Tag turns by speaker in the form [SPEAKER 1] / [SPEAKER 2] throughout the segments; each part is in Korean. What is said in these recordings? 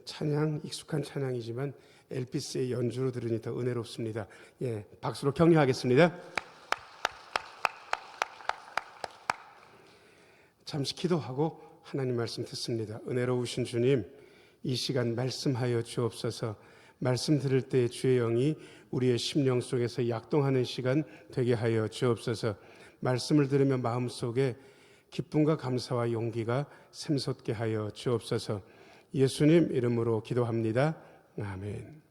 [SPEAKER 1] 찬양, 익숙한 찬양이지만 엘피스의 연주로 들으니 더 은혜롭습니다. 박수로 격려하겠습니다. 잠시 기도하고 하나님 말씀 듣습니다. 은혜로우신 주님, 이 시간 말씀하여 주옵소서. 말씀 들을 때 주의 영이 우리의 심령 속에서 약동하는 시간 되게 하여 주옵소서. 말씀을 들으며 마음속에 기쁨과 감사와 용기가 샘솟게 하여 주옵소서. 예수님 이름으로 기도합니다. 아멘.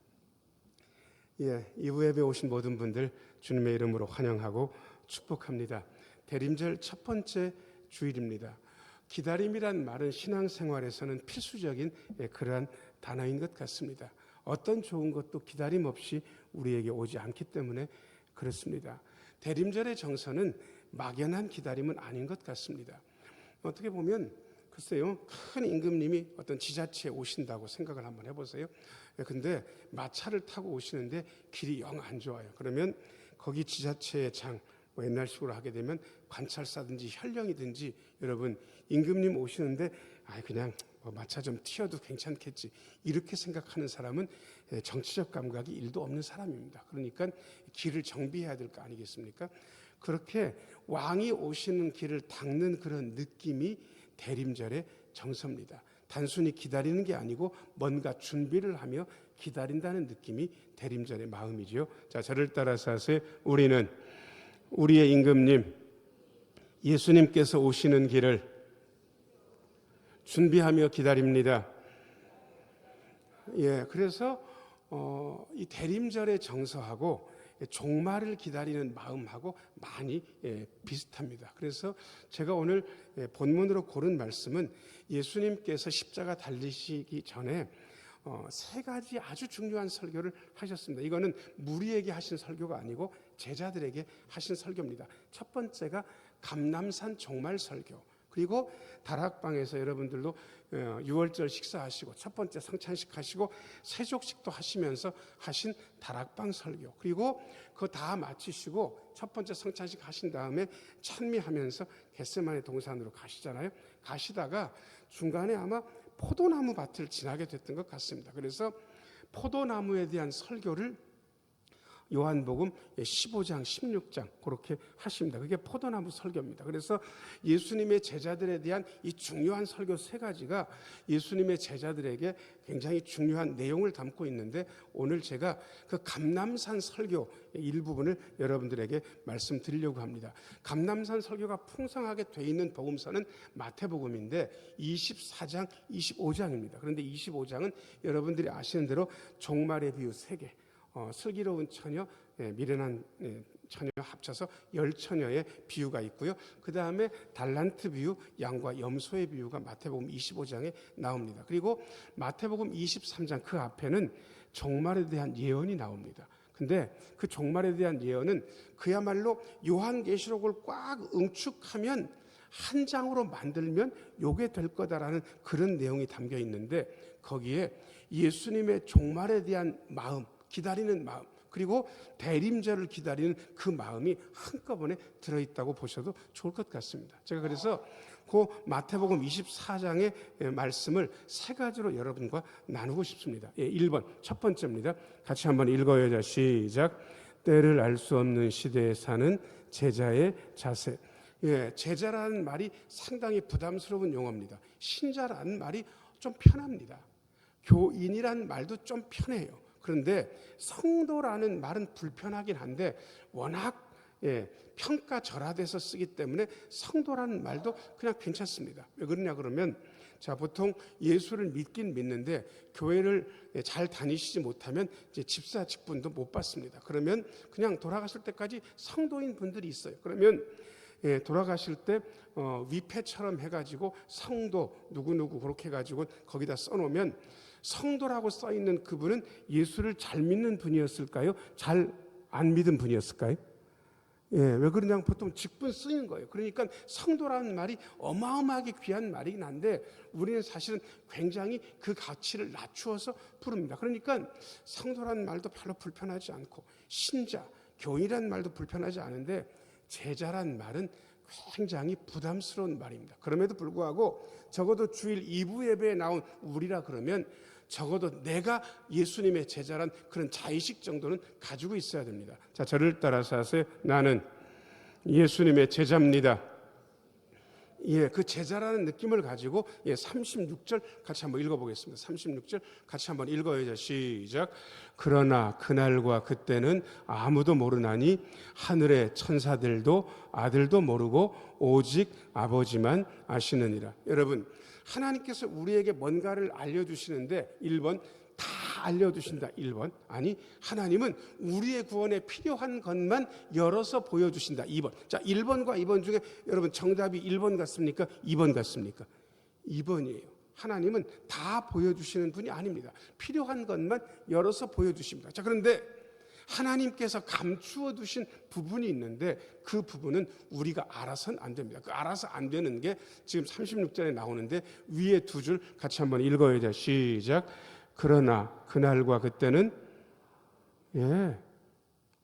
[SPEAKER 1] 2부 예배 오신 모든 분들 주님의 이름으로 환영하고 축복합니다. 대림절 첫 번째 주일입니다. 기다림이란 말은 신앙생활에서는 필수적인 그러한 단어인 것 같습니다. 어떤 좋은 것도 기다림 없이 우리에게 오지 않기 때문에 그렇습니다. 대림절의 정서는 막연한 기다림은 아닌 것 같습니다. 어떻게 보면 글쎄요, 큰 임금님이 어떤 지자체에 오신다고 생각을 한번 해보세요. 근데 마차를 타고 오시는데 길이 영 안 좋아요. 그러면 거기 지자체의 장, 옛날식으로 하게 되면 관찰사든지 현령이든지, 여러분 임금님 오시는데 그냥 마차 좀 튀어도 괜찮겠지, 이렇게 생각하는 사람은 정치적 감각이 1도 없는 사람입니다. 그러니까 길을 정비해야 될 거 아니겠습니까? 그렇게 왕이 오시는 길을 닦는 그런 느낌이 대림절의 정서입니다. 단순히 기다리는 게 아니고 뭔가 준비를 하며 기다린다는 느낌이 대림절의 마음이죠. 자, 저를 따라서 하세요. 우리는 우리의 임금님 예수님께서 오시는 길을 준비하며 기다립니다. 그래서 이 대림절의 정서하고 종말을 기다리는 마음하고 많이 비슷합니다. 그래서 제가 오늘 본문으로 고른 말씀은 예수님께서 십자가 달리시기 전에 3가지 아주 중요한 설교를 하셨습니다. 이거는 무리에게 하신 설교가 아니고 제자들에게 하신 설교입니다. 첫 번째가 감람산 종말 설교, 그리고 다락방에서 여러분들도 6월절 식사하시고 첫 번째 성찬식 하시고 세족식도 하시면서 하신 다락방 설교, 그리고 그거 다 마치시고 첫 번째 성찬식 하신 다음에 찬미하면서 겟세마네 동산으로 가시잖아요. 가시다가 중간에 아마 포도나무 밭을 지나게 됐던 것 같습니다. 그래서 포도나무에 대한 설교를 요한복음 15장, 16장 그렇게 하십니다. 그게 포도나무 설교입니다. 그래서 예수님의 제자들에 대한 이 중요한 설교 3가지가 예수님의 제자들에게 굉장히 중요한 내용을 담고 있는데, 오늘 제가 그 감람산 설교 일부분을 여러분들에게 말씀드리려고 합니다. 감람산 설교가 풍성하게 돼 있는 복음서는 마태복음인데 24장, 25장입니다. 그런데 25장은 여러분들이 아시는 대로 종말의 비유 3개, 슬기로운 처녀, 미련한 처녀 합쳐서 10처녀의 비유가 있고요. 그 다음에 달란트 비유, 양과 염소의 비유가 마태복음 25장에 나옵니다. 그리고 마태복음 23장 그 앞에는 종말에 대한 예언이 나옵니다. 근데 그 종말에 대한 예언은 그야말로 요한계시록을 꽉 응축하면 한 장으로 만들면 요게 될 거다라는 그런 내용이 담겨 있는데, 거기에 예수님의 종말에 대한 마음, 기다리는 마음, 그리고 대림절을 기다리는 그 마음이 한꺼번에 들어있다고 보셔도 좋을 것 같습니다. 제가 그래서 그 마태복음 24장의 말씀을 3가지로 여러분과 나누고 싶습니다. 1번 첫 번째입니다. 같이 한번 읽어요. 자, 시작. 때를 알 수 없는 시대에 사는 제자의 자세. 제자라는 말이 상당히 부담스러운 용어입니다. 신자라는 말이 좀 편합니다. 교인이라는 말도 좀 편해요. 그런데 성도라는 말은 불편하긴 한데 워낙 평가절하돼서 쓰기 때문에 성도라는 말도 그냥 괜찮습니다. 왜 그러냐 그러면, 자, 보통 예수를 믿긴 믿는데 교회를 잘 다니시지 못하면 이제 집사 직분도 못 받습니다. 그러면 그냥 돌아가실 때까지 성도인 분들이 있어요. 그러면 돌아가실 때 위패처럼 해가지고 성도 누구누구 그렇게 해가지고 거기다 써놓으면, 성도라고 써있는 그분은 예수를 잘 믿는 분이었을까요? 잘 안 믿은 분이었을까요? 왜 그러냐면 보통 직분 쓰는 거예요. 그러니까 성도라는 말이 어마어마하게 귀한 말이긴 한데 우리는 사실은 굉장히 그 가치를 낮추어서 부릅니다. 그러니까 성도라는 말도 별로 불편하지 않고, 신자, 교인이라는 말도 불편하지 않은데 제자란 말은 굉장히 부담스러운 말입니다. 그럼에도 불구하고 적어도 주일 2부 예배에 나온 우리라 그러면 적어도 내가 예수님의 제자란 그런 자의식 정도는 가지고 있어야 됩니다. 자, 저를 따라서 하세요. 나는 예수님의 제자입니다. 예, 그 제자라는 느낌을 가지고 36절 같이 한번 읽어보겠습니다. 36절 같이 한번 읽어야죠. 시작. 그러나 그날과 그때는 아무도 모르나니 하늘의 천사들도 아들도 모르고 오직 아버지만 아시느니라. 여러분, 하나님께서 우리에게 뭔가를 알려주시는데 1번 다 알려주신다. 1번 아니, 하나님은 우리의 구원에 필요한 것만 열어서 보여주신다. 2번. 자, 1번과 2번 중에 여러분 정답이 1번 같습니까? 2번 같습니까? 2번이에요. 하나님은 다 보여주시는 분이 아닙니다. 필요한 것만 열어서 보여주십니다. 자, 그런데 하나님께서 감추어 두신 부분이 있는데 그 부분은 우리가 알아서는 안 됩니다. 그 알아서 안 되는 게 지금 36절에 나오는데 위에 두 줄 같이 한번 읽어야 돼. 시작. 그러나 그날과 그때는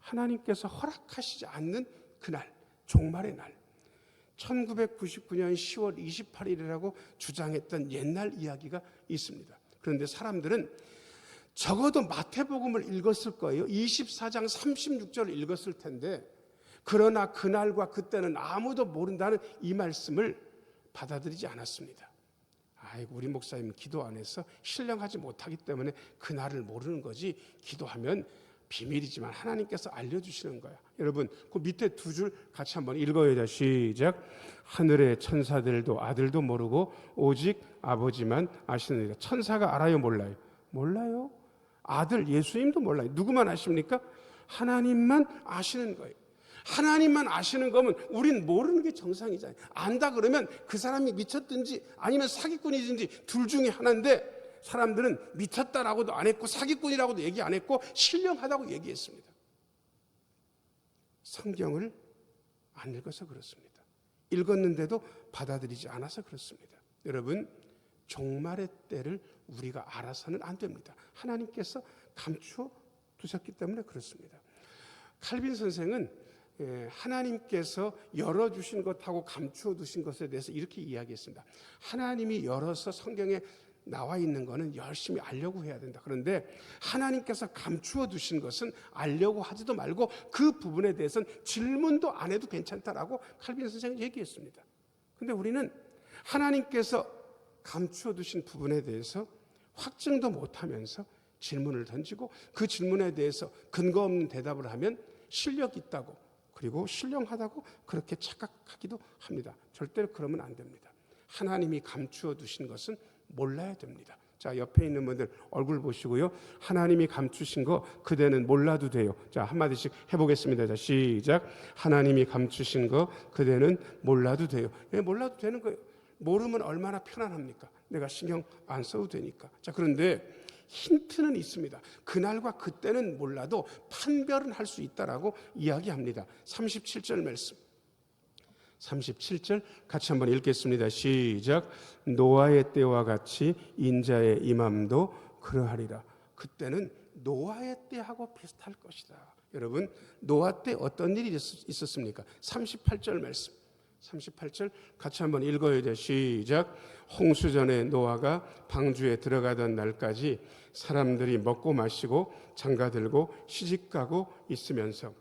[SPEAKER 1] 하나님께서 허락하시지 않는 그날, 종말의 날, 1999년 10월 28일이라고 주장했던 옛날 이야기가 있습니다. 그런데 사람들은 적어도 마태복음을 읽었을 거예요. 24장 36절을 읽었을 텐데 그러나 그날과 그때는 아무도 모른다는 이 말씀을 받아들이지 않았습니다. 아이고, 우리 목사님은 기도 안 해서 신령하지 못하기 때문에 그날을 모르는 거지, 기도하면 비밀이지만 하나님께서 알려주시는 거야. 여러분, 그 밑에 두 줄 같이 한번 읽어야 돼. 시작. 하늘의 천사들도 아들도 모르고 오직 아버지만 아시느니라. 천사가 알아요, 몰라요? 몰라요. 아들 예수님도 몰라요. 누구만 아십니까? 하나님만 아시는 거예요. 하나님만 아시는 거면 우린 모르는 게 정상이잖아요. 안다 그러면 그 사람이 미쳤든지 아니면 사기꾼이든지 둘 중에 하나인데 사람들은 미쳤다라고도 안 했고 사기꾼이라고도 얘기 안 했고 신령하다고 얘기했습니다. 성경을 안 읽어서 그렇습니다. 읽었는데도 받아들이지 않아서 그렇습니다. 여러분, 종말의 때를 우리가 알아서는 안 됩니다. 하나님께서 감추어 두셨기 때문에 그렇습니다. 칼빈 선생은 하나님께서 열어주신 것하고 감추어 두신 것에 대해서 이렇게 이야기했습니다. 하나님이 열어서 성경에 나와 있는 것은 열심히 알려고 해야 된다. 그런데 하나님께서 감추어 두신 것은 알려고 하지도 말고 그 부분에 대해서는 질문도 안 해도 괜찮다라고 칼빈 선생은 얘기했습니다. 그런데 우리는 하나님께서 감추어 두신 부분에 대해서 확증도 못하면서 질문을 던지고 그 질문에 대해서 근거 없는 대답을 하면 실력 있다고 그리고 신령하다고 그렇게 착각하기도 합니다. 절대로 그러면 안 됩니다. 하나님이 감추어 두신 것은 몰라야 됩니다. 자, 옆에 있는 분들 얼굴 보시고요. 하나님이 감추신 거 그대는 몰라도 돼요. 자, 한마디씩 해보겠습니다. 자, 시작. 하나님이 감추신 거 그대는 몰라도 돼요. 몰라도 되는 거예요. 모르면 얼마나 편안합니까? 내가 신경 안 써도 되니까. 자, 그런데 힌트는 있습니다. 그날과 그때는 몰라도 판별은 할 수 있다라고 이야기합니다. 37절 말씀. 37절 같이 한번 읽겠습니다. 시작. 노아의 때와 같이 인자의 임함도 그러하리라. 그때는 노아의 때하고 비슷할 것이다. 여러분, 노아 때 어떤 일이 있었습니까? 38절 말씀. 38절 같이 한번 읽어야 돼. 시작. 홍수전에 노아가 방주에 들어가던 날까지 사람들이 먹고 마시고 장가들고 시집가고 있으면서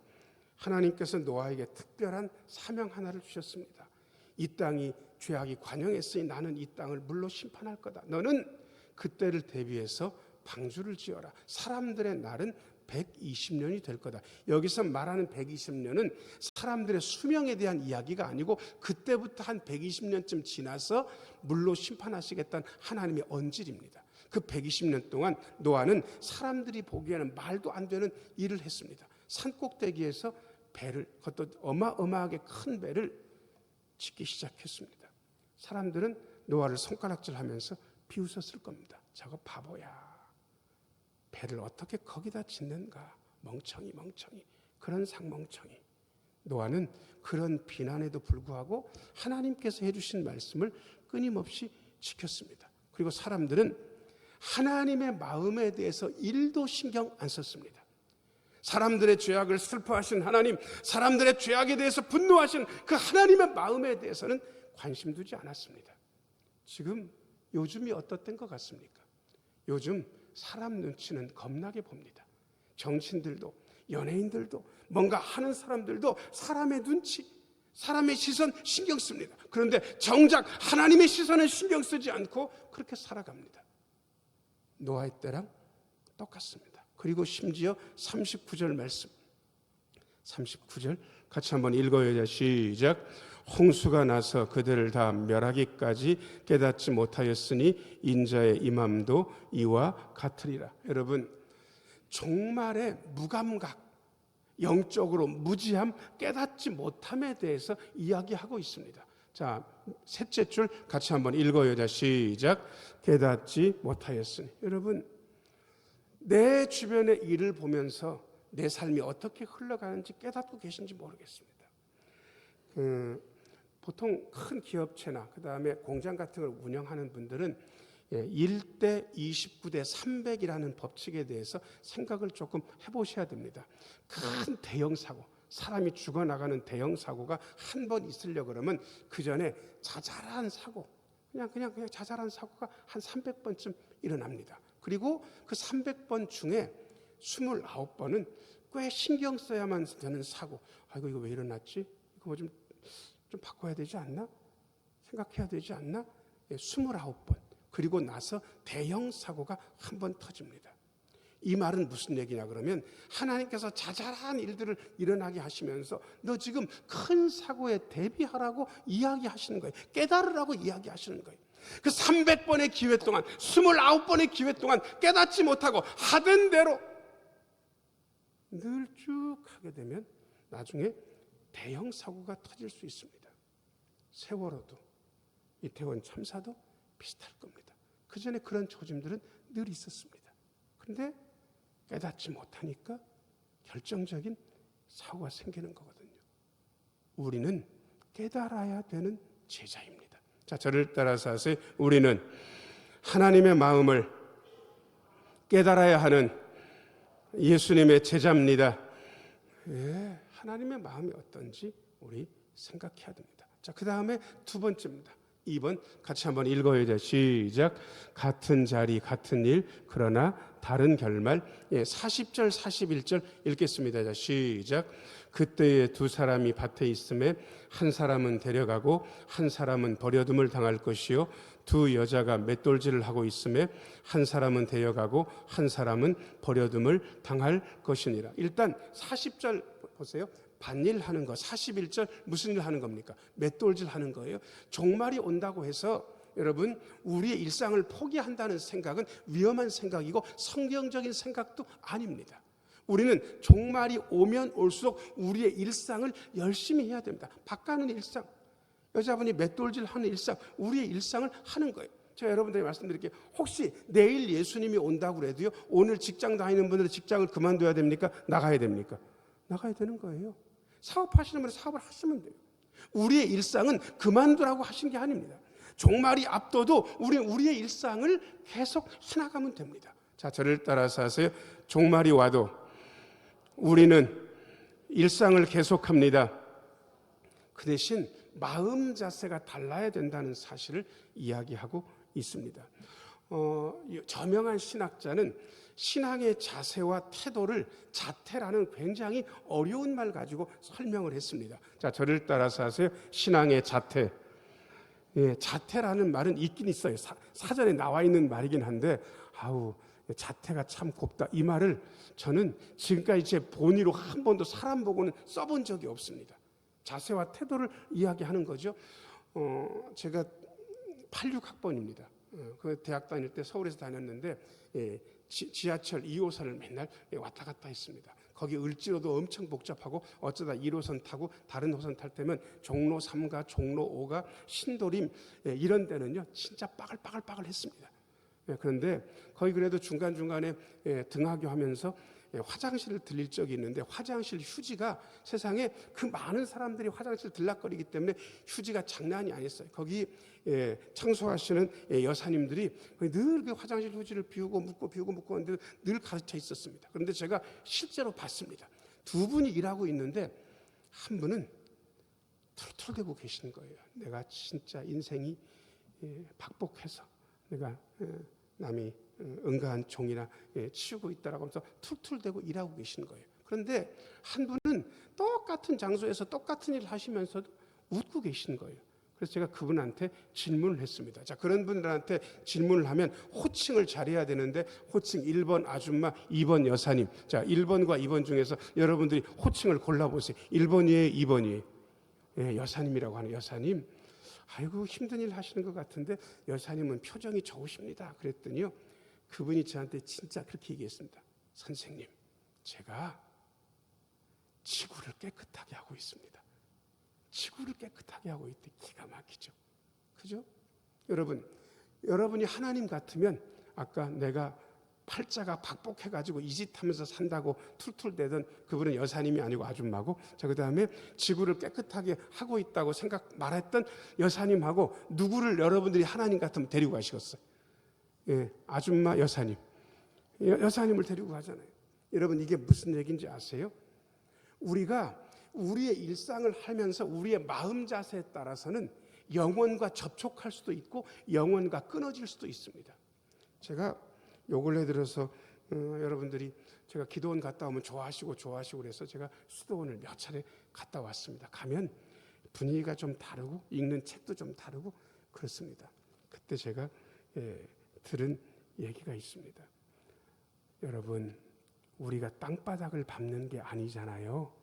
[SPEAKER 1] 하나님께서 노아에게 특별한 사명 하나를 주셨습니다. 이 땅이 죄악이 관영했으니 나는 이 땅을 물로 심판할 거다. 너는 그때를 대비해서 방주를 지어라. 사람들의 날은 120년이 될 거다. 여기서 말하는 120년은 사람들의 수명에 대한 이야기가 아니고 그때부터 한 120년쯤 지나서 물로 심판하시겠다는 하나님의 언질입니다. 그 120년 동안 노아는 사람들이 보기에는 말도 안 되는 일을 했습니다. 산꼭대기에서 배를, 그것도 어마어마하게 큰 배를 짓기 시작했습니다. 사람들은 노아를 손가락질하면서 비웃었을 겁니다. 저거 바보야. 배를 어떻게 거기다 짓는가? 멍청이. 그런 상멍청이. 노아는 그런 비난에도 불구하고 하나님께서 해주신 말씀을 끊임없이 지켰습니다. 그리고 사람들은 하나님의 마음에 대해서 1도 신경 안 썼습니다. 사람들의 죄악을 슬퍼하신 하나님, 사람들의 죄악에 대해서 분노하신 그 하나님의 마음에 대해서는 관심 두지 않았습니다. 지금 요즘이 어떻던 것 같습니까? 요즘 사람 눈치는 겁나게 봅니다. 정치인들도 연예인들도 뭔가 하는 사람들도 사람의 눈치, 사람의 시선 신경 씁니다. 그런데 정작 하나님의 시선은 신경 쓰지 않고 그렇게 살아갑니다. 노아의 때랑 똑같습니다. 그리고 심지어 39절 말씀, 39절 같이 한번 읽어요. 시작. 홍수가 나서 그들을 다 멸하기까지 깨닫지 못하였으니 인자의 임함도 이와 같으리라. 여러분, 종말의 무감각, 영적으로 무지함, 깨닫지 못함에 대해서 이야기하고 있습니다. 자, 셋째 줄 같이 한번 읽어요. 시작. 깨닫지 못하였으니. 여러분, 내 주변의 일을 보면서 내 삶이 어떻게 흘러가는지 깨닫고 계신지 모르겠습니다. 보통 큰 기업체나 그 다음에 공장 같은 걸 운영하는 분들은 1대 29대 300이라는 법칙에 대해서 생각을 조금 해보셔야 됩니다. 큰 대형 사고, 사람이 죽어나가는 대형 사고가 한 번 있으려 그러면 그 전에 자잘한 사고, 그냥 자잘한 사고가 한 300번쯤 일어납니다. 그리고 그 300번 중에 29번은 꽤 신경 써야만 되는 사고. 아이고, 이거 왜 일어났지? 이거 뭐 좀 바꿔야 되지 않나? 생각해야 되지 않나? 29번. 그리고 나서 대형 사고가 한 번 터집니다. 이 말은 무슨 얘기냐 그러면 하나님께서 자잘한 일들을 일어나게 하시면서 너 지금 큰 사고에 대비하라고 이야기하시는 거예요. 깨달으라고 이야기하시는 거예요. 그 300번의 기회 동안, 29번의 기회 동안 깨닫지 못하고 하던 대로 늘 쭉 하게 되면 나중에 대형 사고가 터질 수 있습니다. 세월호도 이태원 참사도 비슷할 겁니다. 그 전에 그런 조짐들은 늘 있었습니다. 그런데 깨닫지 못하니까 결정적인 사고가 생기는 거거든요. 우리는 깨달아야 되는 제자입니다. 자, 저를 따라서 하세요. 우리는 하나님의 마음을 깨달아야 하는 예수님의 제자입니다. 예, 하나님의 마음이 어떤지 우리 생각해야 됩니다. 자, 그 다음에 두 번째입니다. 2번 같이 한번 읽어야 돼요. 시작. 같은 자리 같은 일 그러나 다른 결말. 40절 41절 읽겠습니다. 자, 시작. 그때에 두 사람이 밭에 있음에 한 사람은 데려가고 한 사람은 버려둠을 당할 것이요 두 여자가 맷돌질을 하고 있음에 한 사람은 데려가고 한 사람은 버려둠을 당할 것이니라. 일단 40절 보세요. 반일 하는 거, 41절 무슨 일 하는 겁니까? 맷돌질 하는 거예요. 종말이 온다고 해서 여러분 우리의 일상을 포기한다는 생각은 위험한 생각이고 성경적인 생각도 아닙니다. 우리는 종말이 오면 올수록 우리의 일상을 열심히 해야 됩니다. 바꿔는 일상, 여자분이 맷돌질 하는 일상, 우리의 일상을 하는 거예요. 제가 여러분들에게 말씀드릴게요. 혹시 내일 예수님이 온다고 해도요, 오늘 직장 다니는 분들은 직장을 그만둬야 됩니까? 나가야 됩니까? 나가야 되는 거예요. 사업하시는 분은 사업을 하시면 돼요. 우리의 일상은 그만두라고 하신 게 아닙니다. 종말이 앞둬도 우리의 일상을 계속 해나가면 됩니다. 자, 저를 따라서 하세요. 종말이 와도 우리는 일상을 계속합니다. 그 대신 마음 자세가 달라야 된다는 사실을 이야기하고 있습니다. 저명한 신학자는 신앙의 자세와 태도를 자태라는 굉장히 어려운 말 가지고 설명을 했습니다. 자, 저를 따라서 하세요. 신앙의 자태. 자태라는 말은 있긴 있어요. 사전에 나와 있는 말이긴 한데 자태가 참 곱다. 이 말을 저는 지금까지 제 본의로 한 번도 사람 보고는 써본 적이 없습니다. 자세와 태도를 이야기하는 거죠. 제가 86학번입니다. 그 대학 다닐 때 서울에서 다녔는데 지하철 2호선을 맨날 왔다 갔다 했습니다. 거기 을지로도 엄청 복잡하고 어쩌다 1호선 타고 다른 호선 탈 때면 종로 3가 종로 5가 신도림 이런 데는요 진짜 빠글빠글 했습니다. 그런데 거의 그래도 중간중간에 등하교 하면서 화장실을 들릴 적이 있는데 화장실 휴지가 세상에 그 많은 사람들이 화장실 들락거리기 때문에 휴지가 장난이 아니었어요. 거기 청소하시는 여사님들이 늘 그 화장실 휴지를 비우고 묻고 하는데 늘 가르쳐 있었습니다. 그런데 제가 실제로 봤습니다. 두 분이 일하고 있는데 한 분은 툴툴대고 계시는 거예요. 내가 진짜 인생이 박복해서 내가 남이 응가한 종이나 치우고 있다라고 하면서 툴툴대고 일하고 계시는 거예요. 그런데 한 분은 똑같은 장소에서 똑같은 일을 하시면서도 웃고 계시는 거예요. 그래서 제가 그분한테 질문을 했습니다. 자, 그런 분들한테 질문을 하면 호칭을 잘해야 되는데 호칭 1번 아줌마, 2번 여사님. 자, 1번과 2번 중에서 여러분들이 호칭을 골라보세요. 1번이에요, 2번이에요. 여사님이라고 하는 여사님. 아이고 힘든 일 하시는 것 같은데 여사님은 표정이 좋으십니다. 그랬더니요. 그분이 저한테 진짜 그렇게 얘기했습니다. 선생님, 제가 지구를 깨끗하게 하고 있습니다. 지구를 깨끗하게 하고 있대. 기가 막히죠. 그죠? 여러분이 하나님 같으면 아까 내가 팔자가 박복해가지고 이 짓 하면서 산다고 툴툴대던 그분은 여사님이 아니고 아줌마고, 자, 그 다음에 지구를 깨끗하게 하고 있다고 말했던 여사님하고 누구를 여러분들이 하나님 같으면 데리고 가시겠어요? 아줌마 여사님. 여사님을 데리고 가잖아요. 여러분, 이게 무슨 얘기인지 아세요? 우리가 우리의 일상을 하면서 우리의 마음 자세에 따라서는 영혼과 접촉할 수도 있고 영혼과 끊어질 수도 있습니다. 제가 요 근래 들어서 여러분들이 제가 기도원 갔다 오면 좋아하시고 그래서 제가 수도원을 몇 차례 갔다 왔습니다. 가면 분위기가 좀 다르고 읽는 책도 좀 다르고 그렇습니다. 그때 제가 들은 얘기가 있습니다. 여러분, 우리가 땅바닥을 밟는 게 아니잖아요.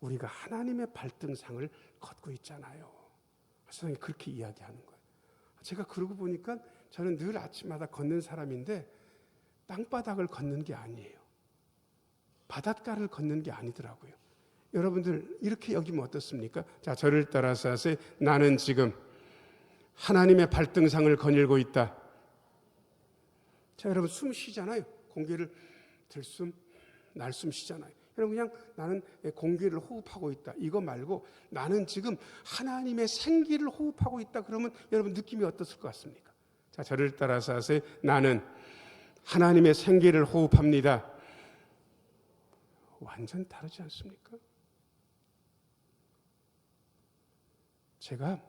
[SPEAKER 1] 우리가 하나님의 발등상을 걷고 있잖아요. 세상에 그렇게 이야기하는 거예요. 제가 그러고 보니까 저는 늘 아침마다 걷는 사람인데 땅바닥을 걷는 게 아니에요. 바닷가를 걷는 게 아니더라고요. 여러분들 이렇게 여기면 어떻습니까? 자, 저를 따라서 하세요. 나는 지금 하나님의 발등상을 거닐고 있다. 자, 여러분 숨 쉬잖아요. 공기를 들숨, 날숨 쉬잖아요. 여러분 그냥 나는 공기를 호흡하고 있다. 이거 말고 나는 지금 하나님의 생기를 호흡하고 있다. 그러면 여러분 느낌이 어떻을 것 같습니까? 자, 저를 따라서 하세요. 나는 하나님의 생기를 호흡합니다. 완전 다르지 않습니까? 제가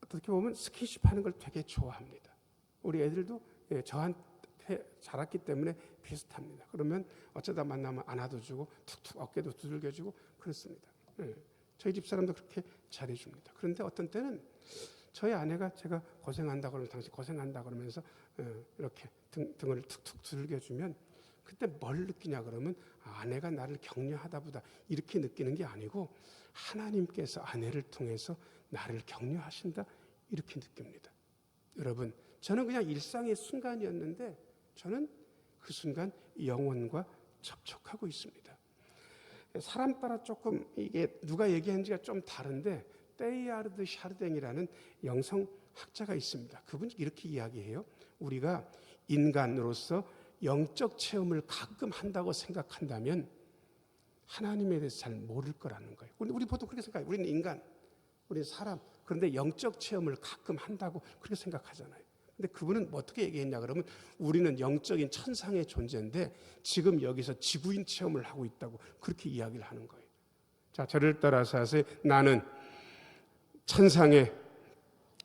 [SPEAKER 1] 어떻게 보면 스킨십 하는 걸 되게 좋아합니다. 우리 애들도 저한테 자랐기 때문에 비슷합니다. 그러면 어쩌다 만나면 안아도 주고 툭툭 어깨도 두들겨주고 그렇습니다. 저희 집사람도 그렇게 잘해줍니다. 그런데 어떤 때는 저희 아내가 제가 고생한다 그러면 당신 고생한다 그러면서 이렇게 등을 툭툭 두들겨주면 그때 뭘 느끼냐 그러면 아내가 나를 격려하다 보다 이렇게 느끼는 게 아니고 하나님께서 아내를 통해서 나를 격려하신다 이렇게 느낍니다. 여러분, 저는 그냥 일상의 순간이었는데 저는 그 순간 영혼과 접촉하고 있습니다. 사람 따라 조금 이게 누가 얘기하는지가 좀 다른데 테이야르드 샤르댕이라는 영성학자가 있습니다. 그분이 이렇게 이야기해요. 우리가 인간으로서 영적 체험을 가끔 한다고 생각한다면 하나님에 대해서 잘 모를 거라는 거예요. 우리 보통 그렇게 생각해요. 우리는 인간, 우리는 사람. 그런데 영적 체험을 가끔 한다고 그렇게 생각하잖아요. 근데 그분은 어떻게 얘기했냐 그러면 우리는 영적인 천상의 존재인데 지금 여기서 지구인 체험을 하고 있다고 그렇게 이야기를 하는 거예요. 자, 저를 따라서 하세요. 나는 천상의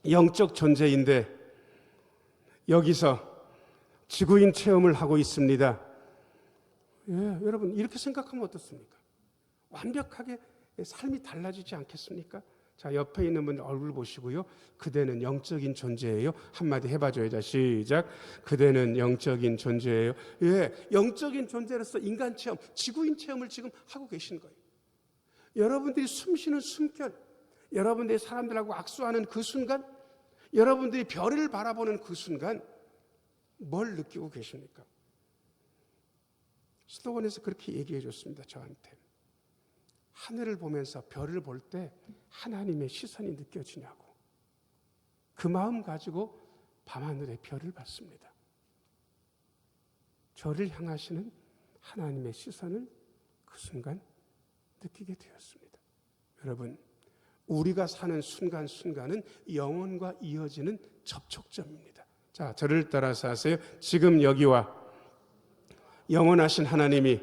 [SPEAKER 1] 영적 존재인데 여기서 지구인 체험을 하고 있습니다. 여러분 이렇게 생각하면 어떻습니까? 완벽하게 삶이 달라지지 않겠습니까? 자, 옆에 있는 분 얼굴 보시고요. 그대는 영적인 존재예요. 한마디 해봐줘요. 자, 시작. 그대는 영적인 존재예요. 영적인 존재로서 인간 체험, 지구인 체험을 지금 하고 계신 거예요. 여러분들이 숨쉬는 숨결, 여러분들이 사람들하고 악수하는 그 순간, 여러분들이 별을 바라보는 그 순간 뭘 느끼고 계십니까? 수도원에서 그렇게 얘기해 줬습니다. 저한테. 하늘을 보면서 별을 볼 때 하나님의 시선이 느껴지냐고. 그 마음 가지고 밤하늘의 별을 봤습니다. 저를 향하시는 하나님의 시선을 그 순간 느끼게 되었습니다. 여러분, 우리가 사는 순간순간은 영혼과 이어지는 접촉점입니다. 자, 저를 따라서 하세요. 지금 여기와 영원하신 하나님이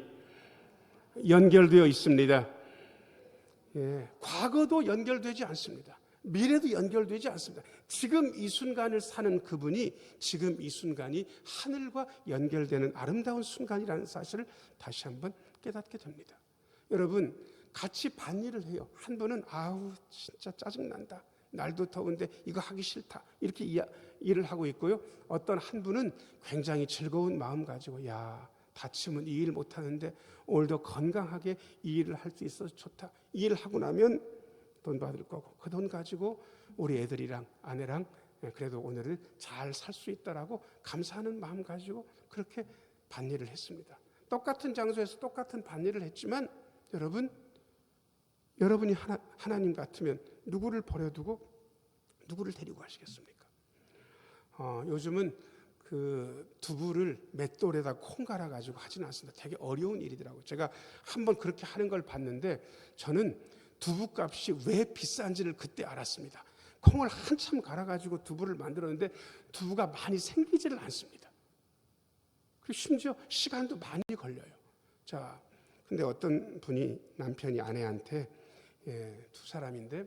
[SPEAKER 1] 연결되어 있습니다. 과거도 연결되지 않습니다. 미래도 연결되지 않습니다. 지금 이 순간을 사는 그분이 지금 이 순간이 하늘과 연결되는 아름다운 순간이라는 사실을 다시 한번 깨닫게 됩니다. 여러분, 같이 밭일을 해요. 한 분은 아우 진짜 짜증난다, 날도 더운데 이거 하기 싫다, 이렇게 일을 하고 있고요. 어떤 한 분은 굉장히 즐거운 마음 가지고 야, 다치면 이 일 못하는데 오늘도 건강하게 이 일을 할 수 있어서 좋다. 이 일을 하고 나면 돈 받을 거고 그 돈 가지고 우리 애들이랑 아내랑 그래도 오늘을 잘 살 수 있다라고 감사하는 마음 가지고 그렇게 밭일을 했습니다. 똑같은 장소에서 똑같은 밭일을 했지만 여러분이 하나님 같으면 누구를 버려두고 누구를 데리고 가시겠습니까? 요즘은 그 두부를 맷돌에다 콩 갈아가지고 하지는 않습니다. 되게 어려운 일이더라고요. 제가 한번 그렇게 하는 걸 봤는데 저는 두부값이 왜 비싼지를 그때 알았습니다. 콩을 한참 갈아가지고 두부를 만들었는데 두부가 많이 생기지를 않습니다. 그리고 심지어 시간도 많이 걸려요. 자, 근데 어떤 분이 남편이 아내한테 두 사람인데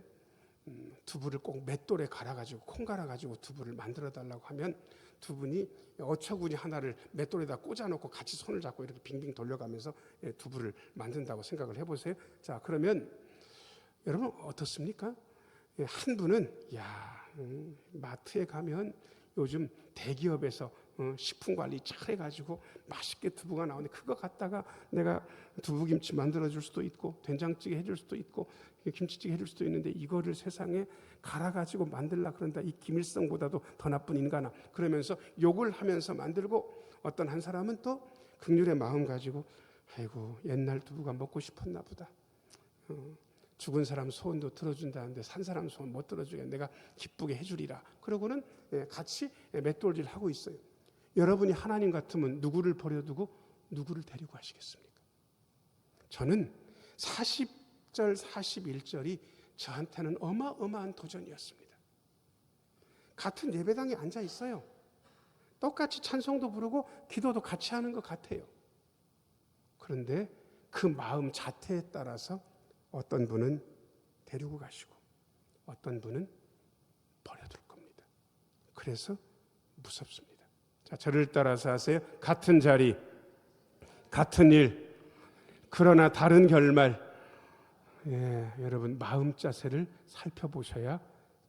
[SPEAKER 1] 두부를 꼭 맷돌에 갈아가지고 콩 갈아가지고 두부를 만들어 달라고 하면 두 분이 어처구니 하나를 맷돌에다 꽂아놓고 같이 손을 잡고 이렇게 빙빙 돌려가면서 두부를 만든다고 생각을 해보세요. 자, 그러면 여러분 어떻습니까? 한 분은 마트에 가면 요즘 대기업에서 식품 관리 잘 해가지고 맛있게 두부가 나오는데 그거 갖다가 내가 두부김치 만들어줄 수도 있고 된장찌개 해줄 수도 있고 김치찌개 해줄 수도 있는데 이거를 세상에 갈아가지고 만들라 그런다, 이 김일성보다도 더 나쁜 인간아, 그러면서 욕을 하면서 만들고, 어떤 한 사람은 또 긍휼의 마음 가지고 아이고 옛날 두부가 먹고 싶었나 보다, 죽은 사람 소원도 들어준다는데 산 사람 소원 못 들어주게 내가 기쁘게 해주리라. 그러고는 같이 맷돌질 하고 있어요. 여러분이 하나님 같으면 누구를 버려두고 누구를 데리고 가시겠습니까? 저는 40절 41절이 저한테는 어마어마한 도전이었습니다. 같은 예배당에 앉아 있어요. 똑같이 찬송도 부르고 기도도 같이 하는 것 같아요. 그런데 그 마음 자태에 따라서 어떤 분은 데리고 가시고 어떤 분은 버려둘 겁니다. 그래서 무섭습니다. 자, 저를 따라서 하세요. 같은 자리, 같은 일, 그러나 다른 결말. 여러분 마음 자세를 살펴보셔야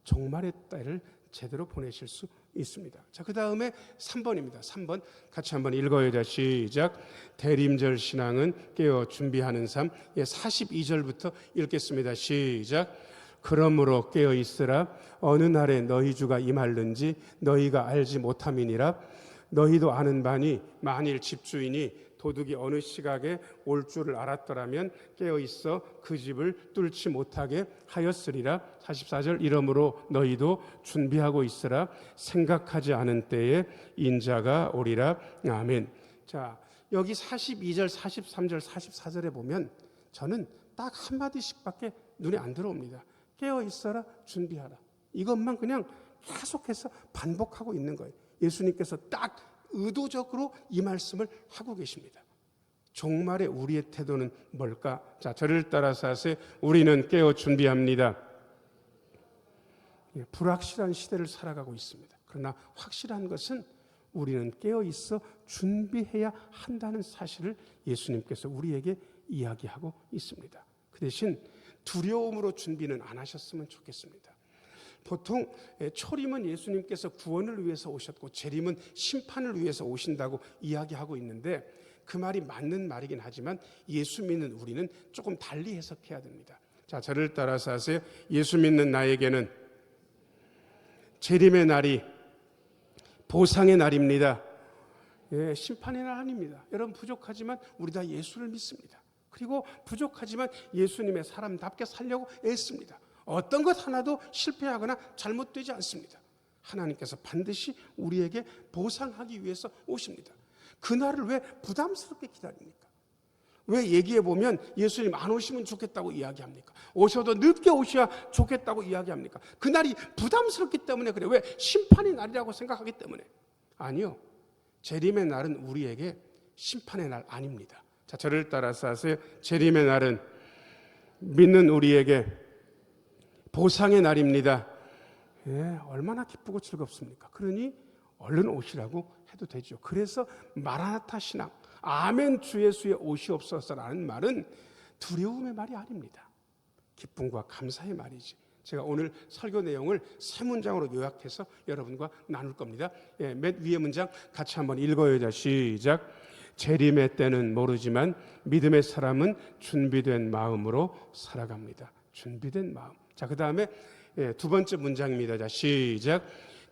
[SPEAKER 1] 종말의 때를 제대로 보내실 수 있습니다. 자, 그 다음에 3번입니다. 3번 같이 한번 읽어요. 시작. 대림절 신앙은 깨어 준비하는 삶. 42절부터 읽겠습니다. 시작. 그러므로 깨어 있으라. 어느 날에 너희 주가 임할는지 너희가 알지 못함이니라. 너희도 아는 바니 만일 집주인이 도둑이 어느 시각에 올 줄을 알았더라면 깨어 있어 그 집을 뚫지 못하게 하였으리라. 44절. 이러므로 너희도 준비하고 있으라. 생각하지 않은 때에 인자가 오리라. 아멘. 자, 여기 42절, 43절, 44절에 보면 저는 딱 한마디씩밖에 눈에 안 들어옵니다. 깨어 있어라, 준비하라. 이것만 그냥 계속해서 반복하고 있는 거예요. 예수님께서 딱 의도적으로 이 말씀을 하고 계십니다. 종말의 우리의 태도는 뭘까? 자, 저를 따라서 하세요. 우리는 깨어 준비합니다. 불확실한 시대를 살아가고 있습니다. 그러나 확실한 것은 우리는 깨어 있어 준비해야 한다는 사실을 예수님께서 우리에게 이야기하고 있습니다. 그 대신 두려움으로 준비는 안 하셨으면 좋겠습니다. 보통 초림은 예수님께서 구원을 위해서 오셨고 재림은 심판을 위해서 오신다고 이야기하고 있는데 그 말이 맞는 말이긴 하지만 예수 믿는 우리는 조금 달리 해석해야 됩니다. 자, 저를 따라서 하세요. 예수 믿는 나에게는 재림의 날이 보상의 날입니다. 심판의 날 아닙니다. 여러분 부족하지만 우리 다 예수를 믿습니다. 그리고 부족하지만 예수님의 사람답게 살려고 애씁니다. 어떤 것 하나도 실패하거나 잘못되지 않습니다. 하나님께서 반드시 우리에게 보상하기 위해서 오십니다. 그날을 왜 부담스럽게 기다립니까? 왜 얘기해 보면 예수님 안 오시면 좋겠다고 이야기합니까? 오셔도 늦게 오셔야 좋겠다고 이야기합니까? 그날이 부담스럽기 때문에 그래요. 왜? 심판의 날이라고 생각하기 때문에. 아니요. 재림의 날은 우리에게 심판의 날 아닙니다. 자, 저를 따라서 하세요. 재림의 날은 믿는 우리에게 보상의 날입니다. 예, 얼마나 기쁘고 즐겁습니까? 그러니 얼른 오시라고 해도 되죠. 그래서 마라나타 신앙, 아멘 주 예수의 오시옵소서라는 말은 두려움의 말이 아닙니다. 기쁨과 감사의 말이지. 제가 오늘 설교 내용을 세 문장으로 요약해서 여러분과 나눌 겁니다. 예, 맨 위에 문장 같이 한번 읽어요. 시작. 재림의 때는 모르지만 믿음의 사람은 준비된 마음으로 살아갑니다. 준비된 마음. 자, 그 다음에 두 번째 문장입니다. 자, 시작.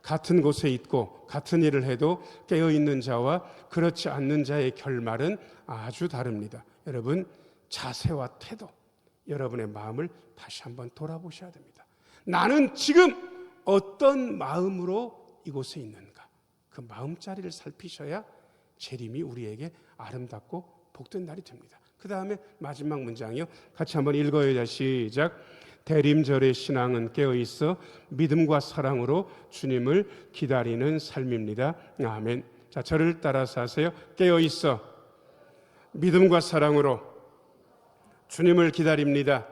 [SPEAKER 1] 같은 곳에 있고 같은 일을 해도 깨어있는 자와 그렇지 않는 자의 결말은 아주 다릅니다. 여러분, 자세와 태도, 여러분의 마음을 다시 한번 돌아보셔야 됩니다. 나는 지금 어떤 마음으로 이곳에 있는가? 그 마음자리를 살피셔야 재림이 우리에게 아름답고 복된 날이 됩니다. 그 다음에 마지막 문장이요. 같이 한번 읽어요. 시작. 대림절의 신앙은 깨어있어 믿음과 사랑으로 주님을 기다리는 삶입니다. 아멘. 자, 저를 따라서 하세요. 깨어있어 믿음과 사랑으로 주님을 기다립니다.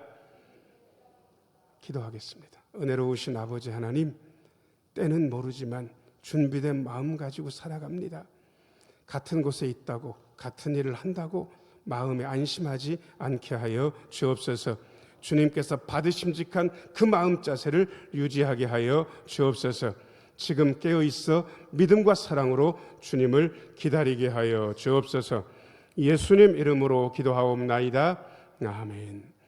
[SPEAKER 1] 기도하겠습니다. 은혜로우신 아버지 하나님, 때는 모르지만 준비된 마음 가지고 살아갑니다. 같은 곳에 있다고, 같은 일을 한다고 마음에 안심하지 않게 하여 주옵소서. 주님께서 받으심직한 그 마음 자세를 유지하게 하여 주옵소서. 지금 깨어있어 믿음과 사랑으로 주님을 기다리게 하여 주옵소서. 예수님 이름으로 기도하옵나이다. 아멘.